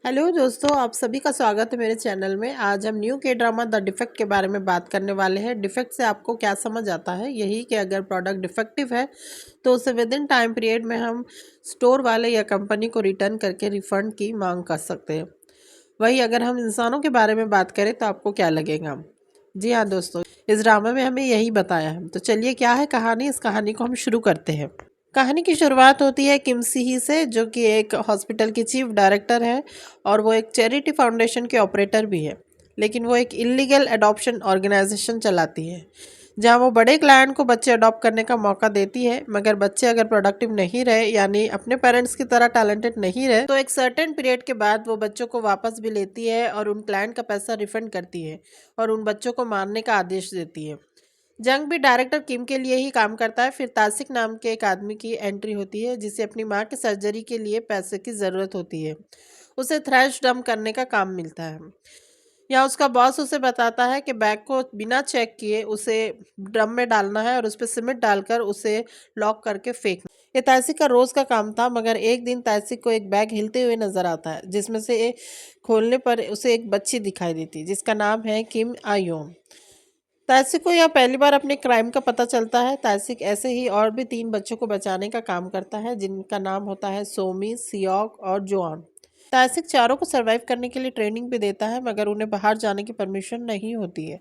Hello दोस्तों, आप सभी का स्वागत है मेरे चैनल में। आज हम न्यू के ड्रामा द डिफेक्ट के बारे में बात करने वाले हैं। डिफेक्ट से आपको क्या समझ आता है? यही कि अगर प्रोडक्ट डिफेक्टिव है तो उसे विद इन टाइम पीरियड में हम स्टोर वाले या कंपनी को रिटर्न करके रिफंड की मांग कर सकते हैं। वही अगर हम इंसानों के बारे में बात करें तो आपको क्या लगेगा? जी हाँ दोस्तों, इस ड्रामा में हमें यही बताया है। तो चलिए, क्या है कहानी, इस कहानी को हम शुरू करते हैं। कहानी की शुरुआत होती है किम सी से, जो कि एक हॉस्पिटल की चीफ डायरेक्टर है और वो एक चैरिटी फाउंडेशन के ऑपरेटर भी है। लेकिन वो एक इलीगल अडॉप्शन ऑर्गेनाइजेशन चलाती है, जहां वो बड़े क्लाइंट को बच्चे अडॉप्ट करने का मौका देती है। मगर बच्चे अगर प्रोडक्टिव नहीं रहे, यानी अपने पेरेंट्स की तरह टैलेंटेड नहीं रहे, तो एक सर्टेन पीरियड के बाद वो बच्चों को वापस भी लेती है और उन क्लाइंट का पैसा रिफंड करती है और उन बच्चों को मारने का आदेश देती है। जंग भी डायरेक्टर किम के लिए ही काम करता है। फिर तासिक नाम के एक आदमी की एंट्री होती है, जिसे अपनी माँ की सर्जरी के लिए पैसे की ज़रूरत होती है। उसे थ्रैश डंप करने का काम मिलता है। या उसका बॉस उसे बताता है कि बैग को बिना चेक किए उसे ड्रम में डालना है और उस पर सीमेंट डालकर उसे लॉक करके फेंकना। ये तासिक का रोज़ का काम था। मगर एक दिन तासिक को एक बैग हिलते हुए नजर आता है, जिसमें से खोलने पर उसे एक बच्ची दिखाई देती है जिसका नाम है किम आयोन। तासिक को यह पहली बार अपने क्राइम का पता चलता है। तासिक ऐसे ही और भी 3 बच्चों को बचाने का काम करता है, जिनका नाम होता है सोमी, सियोक और जोआन। तासिक चारों को सरवाइव करने के लिए ट्रेनिंग भी देता है, मगर उन्हें बाहर जाने की परमिशन नहीं होती है,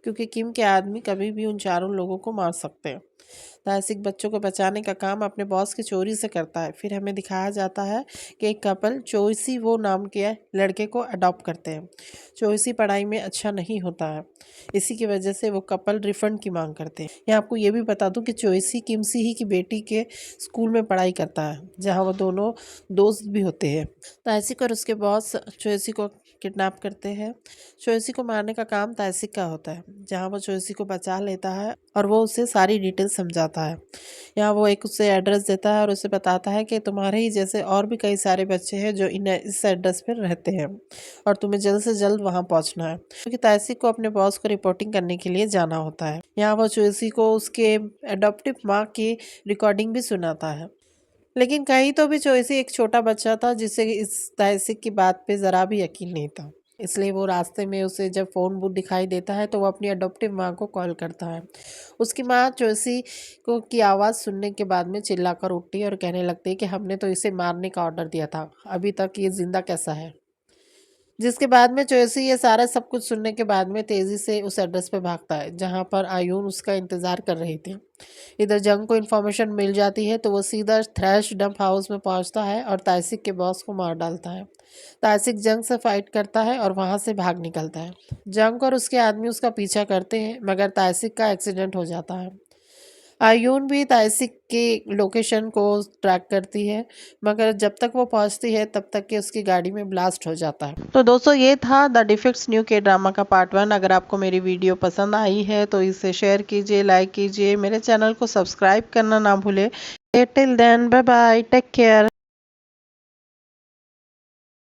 क्योंकि किम के आदमी कभी भी उन चारों लोगों को मार सकते हैं। तासिक बच्चों को बचाने का काम अपने बॉस की चोरी से करता है। फिर हमें दिखाया जाता है कि एक कपल चोइसी वो नाम के लड़के को अडॉप्ट करते हैं। चोइसी पढ़ाई में अच्छा नहीं होता है, इसी की वजह से वो कपल रिफंड की मांग करते हैं। मैं आपको ये भी बता दूं कि चोइसी किमसी ही की बेटी के स्कूल में पढ़ाई करता है, जहाँ वो दोनों दोस्त भी होते हैं। तासिक और उसके बॉस चोइसी को किडनैप करते हैं। चोइसी को मारने का काम तासिक का होता है, जहाँ वो चोइसी को बचा लेता है और वो उसे सारी डिटेल समझाता है। यहाँ वो एक उसे एड्रेस देता है और उसे बताता है कि तुम्हारे ही जैसे और भी कई सारे बच्चे हैं जो इस एड्रेस पर रहते हैं और तुम्हें जल्द से जल्द वहाँ पहुँचना है, क्योंकि तासिक को अपने बॉस को रिपोर्टिंग करने के लिए जाना होता है। यहाँ वो चोइसी को उसके एडॉप्टिव माँ की रिकॉर्डिंग भी सुनाता है। लेकिन कहीं तो भी चोइसी एक छोटा बच्चा था, जिसे इस तासिक की बात पे ज़रा भी यकीन नहीं था। इसलिए वो रास्ते में उसे जब फ़ोन बुक दिखाई देता है तो वो अपनी अडॉप्टिव माँ को कॉल करता है। उसकी माँ चोइसी को की आवाज़ सुनने के बाद में चिल्लाकर उठती है और कहने लगती है कि हमने तो इसे मारने का ऑर्डर दिया था, अभी तक ये जिंदा कैसा है। जिसके बाद में चोइसी ये सारा सब कुछ सुनने के बाद में तेजी से उस एड्रेस पे भागता है, जहां पर आयून उसका इंतजार कर रही थी। इधर जंग को इन्फॉर्मेशन मिल जाती है तो वो सीधा थ्रैश डंप हाउस में पहुंचता है और तासिक के बॉस को मार डालता है। तासिक जंग से फाइट करता है और वहां से भाग निकलता है। जंग और उसके आदमी उसका पीछा करते हैं, मगर तासिक का एक्सीडेंट हो जाता है। आयून भी ताइसिक की लोकेशन को ट्रैक करती है, मगर जब तक वो पहुंचती है तब तक कि उसकी गाड़ी में ब्लास्ट हो जाता है। तो दोस्तों, ये था द डिफेक्ट्स न्यू के ड्रामा का पार्ट 1। अगर आपको मेरी वीडियो पसंद आई है तो इसे शेयर कीजिए, लाइक कीजिए, मेरे चैनल को सब्सक्राइब करना ना भूले। Till then, bye bye, take care.